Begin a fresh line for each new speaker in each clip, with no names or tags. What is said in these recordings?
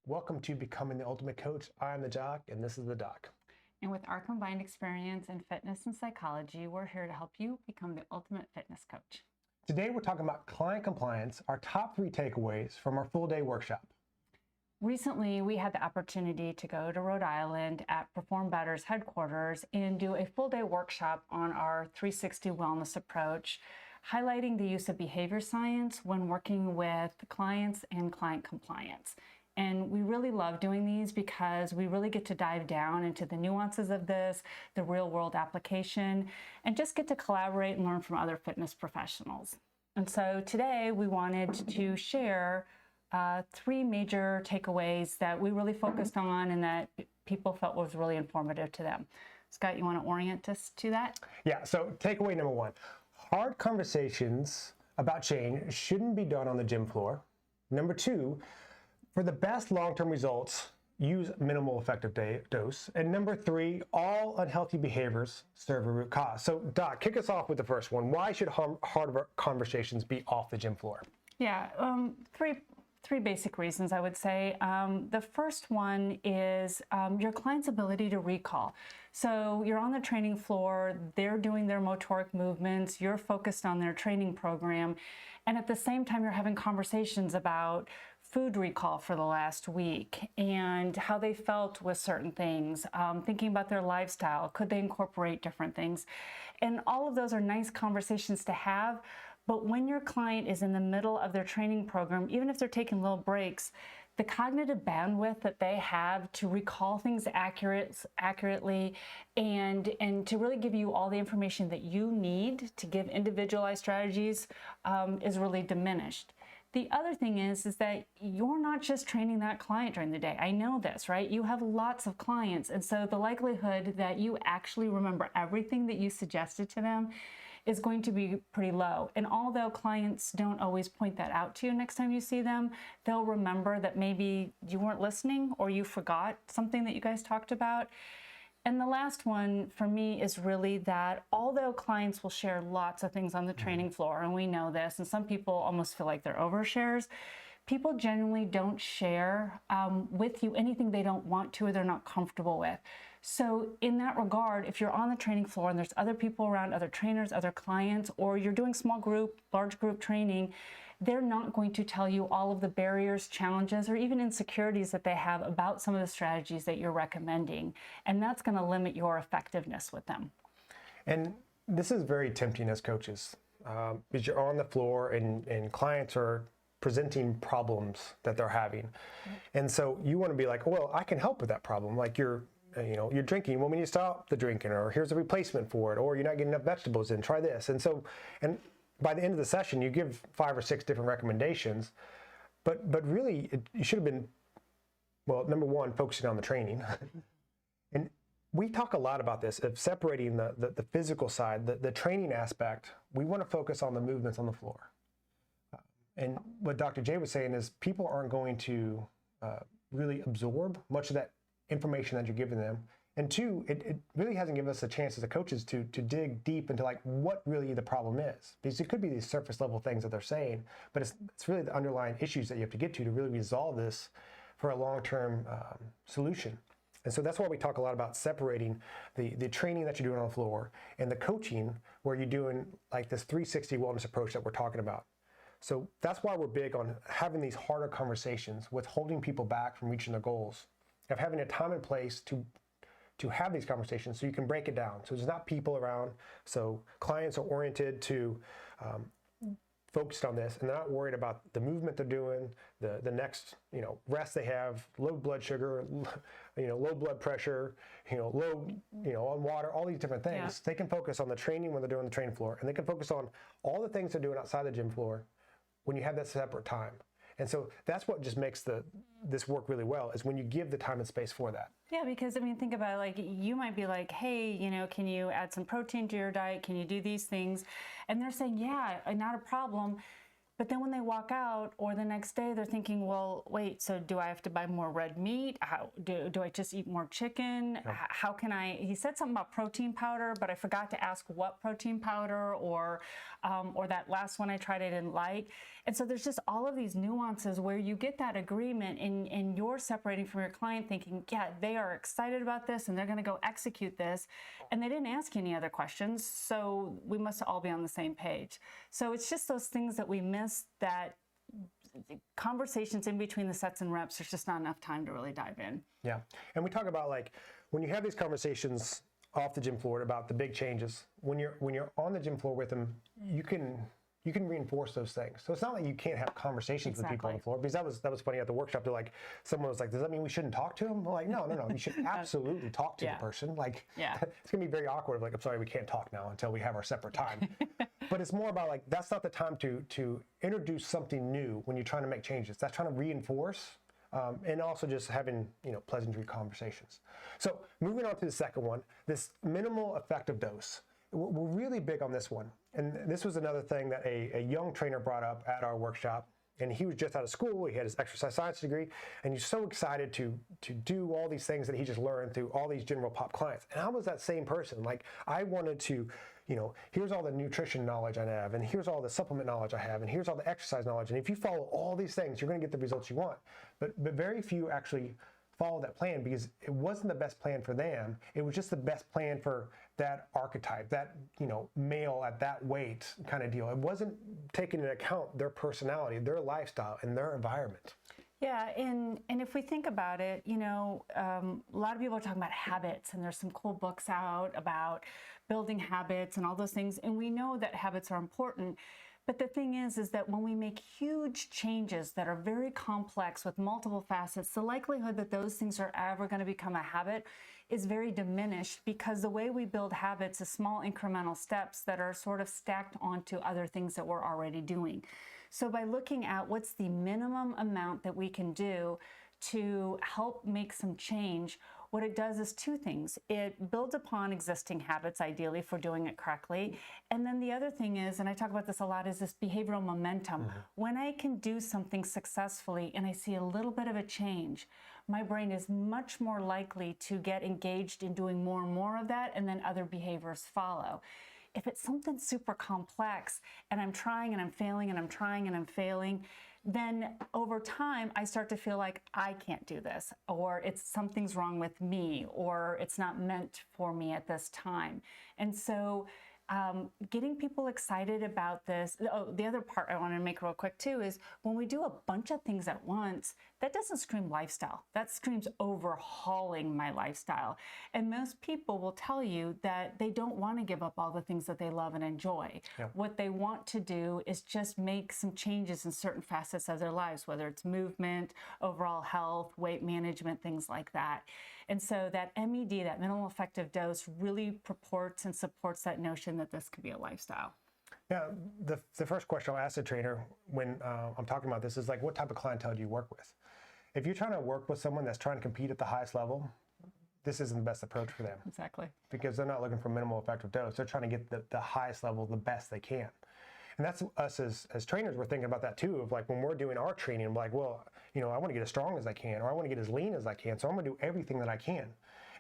Welcome to Becoming the Ultimate Coach. I'm the Jock, and this is the Doc.
And with our combined experience in fitness and psychology, we're here to help you become the ultimate fitness coach.
Today, we're talking about client compliance, our top 3 takeaways from our full-day workshop.
Recently, we had the opportunity to go to Rhode Island at Perform Better's headquarters and do a full-day workshop on our 360 wellness approach, highlighting the use of behavior science when working with clients and client compliance. And we really love doing these because we really get to dive down into the nuances of this, the real world application, and just get to collaborate and learn from other fitness professionals. And so today we wanted to share 3 major takeaways that we really focused on and that people felt was really informative to them. Scott, you want to orient us to that?
Yeah, so takeaway number 1, hard conversations about change shouldn't be done on the gym floor. Number 2, for the best long-term results, use minimal effective dose. And number 3, all unhealthy behaviors serve a root cause. So Doc, kick us off with the first one. Why should hard conversations be off the gym floor?
Yeah, three basic reasons, I would say. The first one is your client's ability to recall. So you're on the training floor, they're doing their motoric movements, you're focused on their training program, and at the same time you're having conversations about food recall for the last week and how they felt with certain things, thinking about their lifestyle, could they incorporate different things? And all of those are nice conversations to have. But when your client is in the middle of their training program, even if they're taking little breaks, the cognitive bandwidth that they have to recall things accurately and to really give you all the information that you need to give individualized strategies is really diminished. The other thing is that you're not just training that client during the day. I know this, right? You have lots of clients. And so the likelihood that you actually remember everything that you suggested to them is going to be pretty low. And although clients don't always point that out to you next time you see them, they'll remember that maybe you weren't listening or you forgot something that you guys talked about. And the last one for me is really that although clients will share lots of things on the training floor, and we know this, and some people almost feel like they're overshares, people generally don't share with you anything they don't want to or they're not comfortable with. So in that regard, if you're on the training floor and there's other people around, other trainers, other clients, or you're doing small group, large group training, they're not going to tell you all of the barriers, challenges, or even insecurities that they have about some of the strategies that you're recommending. And that's going to limit your effectiveness with them.
And this is very tempting as coaches because you're on the floor and clients are presenting problems that they're having. And so you want to be like, well, I can help with that problem. Like you're drinking, well, we need to stop the drinking, or here's a replacement for it, or you're not getting enough vegetables in, try this. And by the end of the session, you give 5 or 6 different recommendations, but really you should have been, well, number 1, focusing on the training. And we talk a lot about this, of separating the physical side, the training aspect. We want to focus on the movements on the floor. And what Dr. J was saying is people aren't going to really absorb much of that information that you're giving them. And 2, it really hasn't given us a chance as a coaches to dig deep into like what really the problem is. Because it could be these surface level things that they're saying, but it's really the underlying issues that you have to get to really resolve this for a long-term solution. And so that's why we talk a lot about separating the training that you're doing on the floor and the coaching where you're doing like this 360 wellness approach that we're talking about. So that's why we're big on having these harder conversations with holding people back from reaching their goals, of having a time and place to have these conversations so you can break it down. So there's not people around. So clients are oriented to focused on this, and they're not worried about the movement they're doing, the next rest they have, low blood sugar, low blood pressure, low on water, all these different things. Yeah. They can focus on the training when they're doing the training floor, and they can focus on all the things they're doing outside the gym floor when you have that separate time. And so that's what just makes this work really well, is when you give the time and space for that.
Yeah, because I mean, think about it, like you might be like, hey, can you add some protein to your diet? Can you do these things? And they're saying, yeah, not a problem. But then when they walk out or the next day, they're thinking, well, wait, so do I have to buy more red meat? How do I just eat more chicken? How can I, he said something about protein powder, but I forgot to ask what protein powder, or that last one I tried I didn't like. And so there's just all of these nuances where you get that agreement and you're separating from your client thinking, yeah, they are excited about this and they're going to go execute this. And they didn't ask you any other questions. So we must all be on the same page. So it's just those things that we miss, that conversations in between the sets and reps, there's just not enough time to really dive in.
Yeah. And we talk about, like, when you have these conversations off the gym floor about the big changes, when you're on the gym floor with them, you can reinforce those things. So it's not like you can't have conversations with people on the floor, because that was funny at the workshop. They're like, someone was like, does that mean we shouldn't talk to them? I'm like, no, you should absolutely talk to the person. Like, it's gonna be very awkward. Like, I'm sorry, we can't talk now until we have our separate time. But it's more about, like, that's not the time to introduce something new when you're trying to make changes. That's trying to reinforce, and also just having, pleasantry conversations. So moving on to the second one, this minimal effective dose. We're really big on this one. And this was another thing that a young trainer brought up at our workshop. And he was just out of school. He had his exercise science degree, and he's so excited to do all these things that he just learned through all these general pop clients. And I was that same person. Like, I wanted to, here's all the nutrition knowledge I have, and here's all the supplement knowledge I have, and here's all the exercise knowledge. And if you follow all these things, you're going to get the results you want. But very few actually follow that plan, because it wasn't the best plan for them. It was just the best plan for that archetype, that, male at that weight kind of deal. It wasn't taking into account their personality, their lifestyle, and their environment.
Yeah, and if we think about it, a lot of people are talking about habits, and there's some cool books out about building habits and all those things. And we know that habits are important. But the thing is that when we make huge changes that are very complex with multiple facets, the likelihood that those things are ever going to become a habit is very diminished, because the way we build habits is small incremental steps that are sort of stacked onto other things that we're already doing. So by looking at what's the minimum amount that we can do to help make some change, what it does is two things. It builds upon existing habits, ideally, if we're doing it correctly. And then the other thing is, and I talk about this a lot, is this behavioral momentum. Mm-hmm. When I can do something successfully and I see a little bit of a change, my brain is much more likely to get engaged in doing more and more of that, and then other behaviors follow. If it's something super complex and I'm trying and I'm failing and I'm trying and I'm failing, then over time I start to feel like I can't do this, or something's wrong with me, or it's not meant for me at this time. And so getting people excited about this. Oh, the other part I want to make real quick too is when we do a bunch of things at once, that doesn't scream lifestyle. That screams overhauling my lifestyle. And most people will tell you that they don't want to give up all the things that they love and enjoy. Yep. What they want to do is just make some changes in certain facets of their lives, whether it's movement, overall health, weight management, things like that. And so that MED, that minimal effective dose, really purports and supports that notion that this could be a lifestyle.
Yeah, the first question I'll ask the trainer when I'm talking about this is, like, what type of clientele do you work with? If you're trying to work with someone that's trying to compete at the highest level, this isn't the best approach for them.
Exactly.
Because they're not looking for minimal effective dose. They're trying to get the highest level, the best they can. And that's us as trainers, we're thinking about that too, of like when we're doing our training, I'm like, well, I want to get as strong as I can, or I want to get as lean as I can, so I'm going to do everything that I can.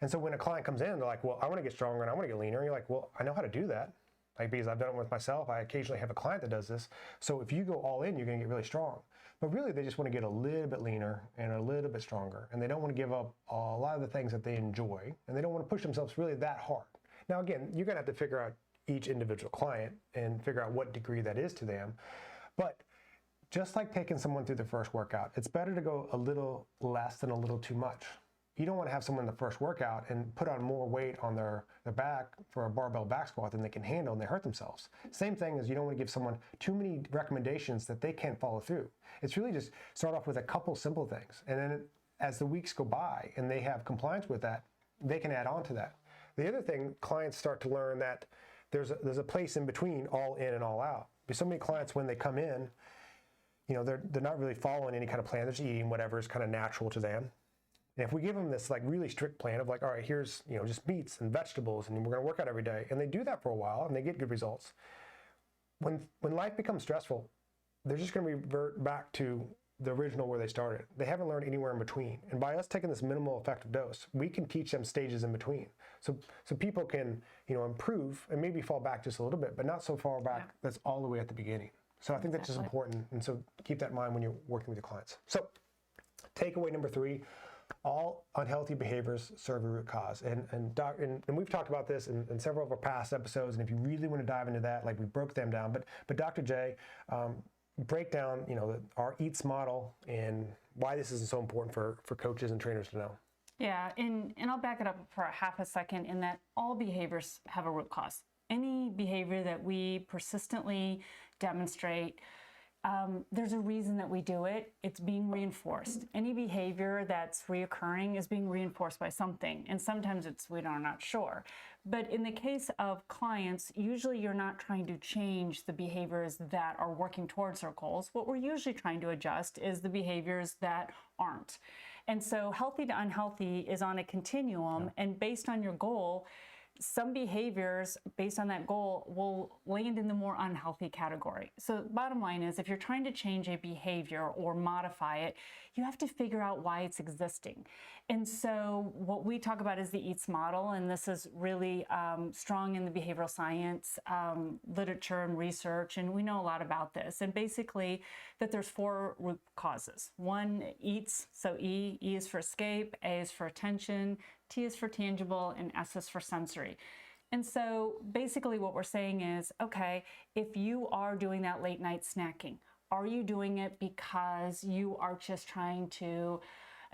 And so when a client comes in, they're like, well, I want to get stronger and I want to get leaner. And you're like, well, I know how to do that. Like, because I've done it with myself. I occasionally have a client that does this. So if you go all in, you're going to get really strong. But really, they just want to get a little bit leaner and a little bit stronger. And they don't want to give up a lot of the things that they enjoy. And they don't want to push themselves really that hard. Now, again, you're going to have to figure out each individual client and figure out what degree that is to them. But just like taking someone through the first workout, it's better to go a little less than a little too much. You don't want to have someone in the first workout and put on more weight on their back for a barbell back squat than they can handle, and they hurt themselves. Same thing as you don't want to give someone too many recommendations that they can't follow through. It's really just start off with a couple simple things, and then as the weeks go by and they have compliance with that, they can add on to that. The other thing, clients start to learn that there's a place in between all in and all out. Because so many clients, when they come in, they're not really following any kind of plan. They're just eating whatever is kind of natural to them. And if we give them this like really strict plan of like, all right, here's just meats and vegetables, and we're going to work out every day, and they do that for a while and they get good results. When life becomes stressful, they're just going to revert back to the original where they started. They haven't learned anywhere in between. And by us taking this minimal effective dose, we can teach them stages in between. So people can, improve and maybe fall back just a little bit, but not so far back that's all the way at the beginning. So I think that's just important. And so keep that in mind when you're working with your clients. So takeaway number 3, all unhealthy behaviors serve a root cause. And we've talked about this in several of our past episodes. And if you really want to dive into that, like we broke them down, but Dr. J, break down, our EATS model and why this is so important for coaches and trainers to know.
Yeah, and I'll back it up for a half a second in that all behaviors have a root cause. Any behavior that we persistently demonstrate, there's a reason that we do it. It's being reinforced. Any behavior that's reoccurring is being reinforced by something, and sometimes we are not sure. But in the case of clients, usually you're not trying to change the behaviors that are working towards our goals. What we're usually trying to adjust is the behaviors that aren't. And so healthy to unhealthy is on a continuum, and based on your goal, some behaviors based on that goal will land in the more unhealthy category. So bottom line is, if you're trying to change a behavior or modify it, you have to figure out why it's existing. And so what we talk about is the EATS model, and this is really strong in the behavioral science literature and research, and we know a lot about this. And basically that there's 4 root causes. 1, EATS, so E is for escape, A is for attention, T is for tangible, and S is for sensory. And so basically what we're saying is, okay, if you are doing that late night snacking, are you doing it because you are just trying to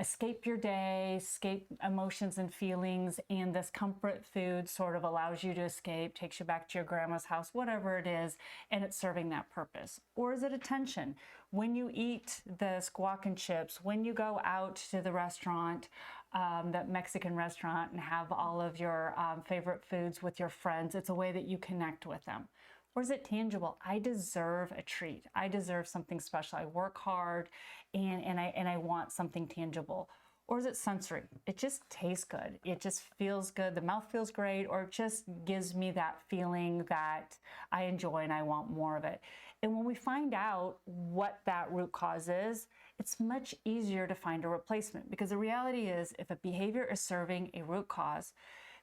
escape your day, escape emotions and feelings, and this comfort food sort of allows you to escape, takes you back to your grandma's house, whatever it is, and it's serving that purpose? Or is it attention? When you eat the squawk and chips, when you go out to the restaurant, that Mexican restaurant, and have all of your favorite foods with your friends, it's a way that you connect with them. Or is it tangible? I deserve a treat. I deserve something special. I work hard and I want something tangible. Or is it sensory? It just tastes good. It just feels good. The mouth feels great, or it just gives me that feeling that I enjoy and I want more of it. And when we find out what that root cause is, it's much easier to find a replacement, because the reality is, if a behavior is serving a root cause,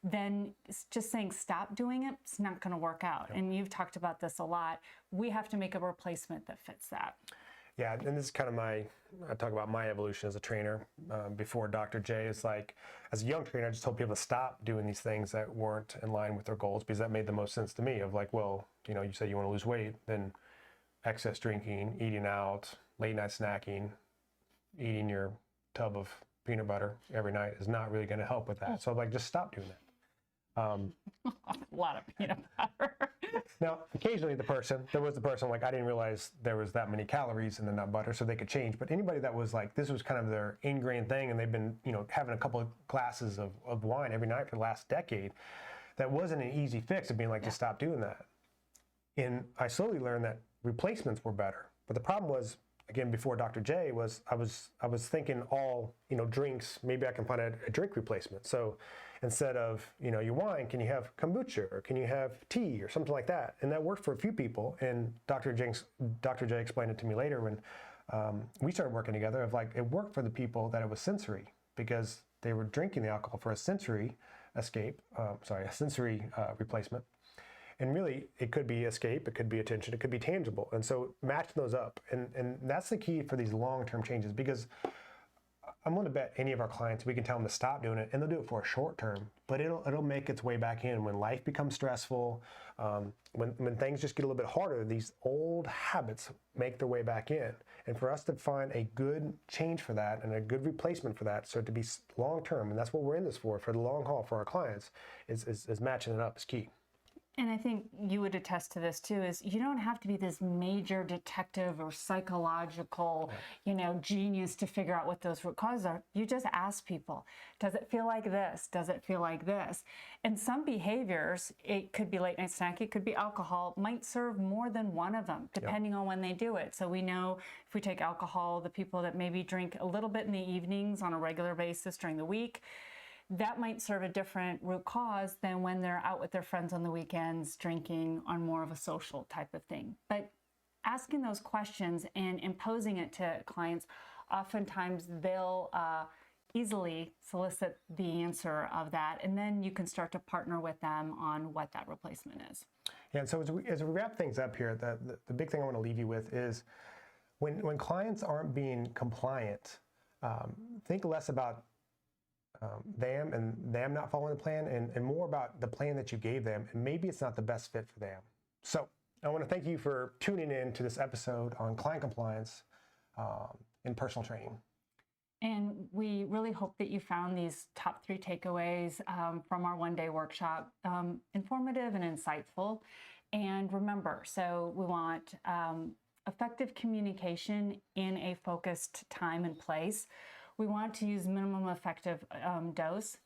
then it's just saying stop doing it, it's not going to work out. Yep. And you've talked about this a lot. We have to make a replacement that fits that.
Yeah, and this is kind of I talk about my evolution as a trainer before Dr. J. Is like, as a young trainer, I just told people to stop doing these things that weren't in line with their goals, because that made the most sense to me. Of like, well, you say you want to lose weight, then excess drinking, eating out, late night snacking, eating your tub of peanut butter every night is not really going to help with that. So like, just stop doing that.
A lot of peanut butter.
Now, occasionally there was the person like, I didn't realize there was that many calories in the nut butter, so they could change. But anybody that was like, this was kind of their ingrained thing, and they've been, having a couple of glasses of wine every night for the last decade, that wasn't an easy fix of being like, just stop doing that. And I slowly learned that replacements were better. But the problem was, again, before Dr. J, was I was thinking all, drinks, maybe I can find a drink replacement. So instead of, your wine, can you have kombucha, or can you have tea, or something like that? And that worked for a few people. And Dr. J explained it to me later when we started working together, of like, it worked for the people that it was sensory, because they were drinking the alcohol for a sensory replacement. And really, it could be escape, it could be attention, it could be tangible. And so matching those up. And that's the key for these long-term changes, because I'm going to bet any of our clients, we can tell them to stop doing it, and they'll do it for a short term, but it'll make its way back in when life becomes stressful, when things just get a little bit harder. These old habits make their way back in. And for us to find a good change for that and a good replacement for that, so to be long-term, and that's what we're in this for the long haul for our clients, is matching it up is key.
And I think you would attest to this too, is you don't have to be this major detective or psychological, genius to figure out what those root causes are. You just ask people, does it feel like this? Does it feel like this? And some behaviors, it could be late night snack, it could be alcohol, might serve more than one of them, depending on when they do it. So we know if we take alcohol, the people that maybe drink a little bit in the evenings on a regular basis during the week, that might serve a different root cause than when they're out with their friends on the weekends drinking on more of a social type of thing. But asking those questions and imposing it to clients, oftentimes they'll easily solicit the answer of that, and then you can start to partner with them on what that replacement is.
Yeah, and so as we wrap things up here, the big thing I want to leave you with is when clients aren't being compliant, think less about them and them not following the plan, and more about the plan that you gave them, and maybe it's not the best fit for them. So I want to thank you for tuning in to this episode on client compliance in personal training.
And we really hope that you found these top 3 takeaways from our one-day workshop informative and insightful. And remember, so we want effective communication in a focused time and place. We want to use minimum effective dose.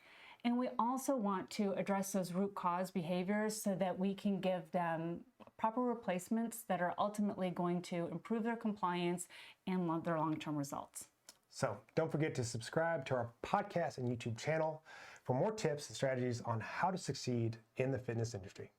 And we also want to address those root cause behaviors so that we can give them proper replacements that are ultimately going to improve their compliance and their long-term results.
So don't forget to subscribe to our podcast and YouTube channel for more tips and strategies on how to succeed in the fitness industry.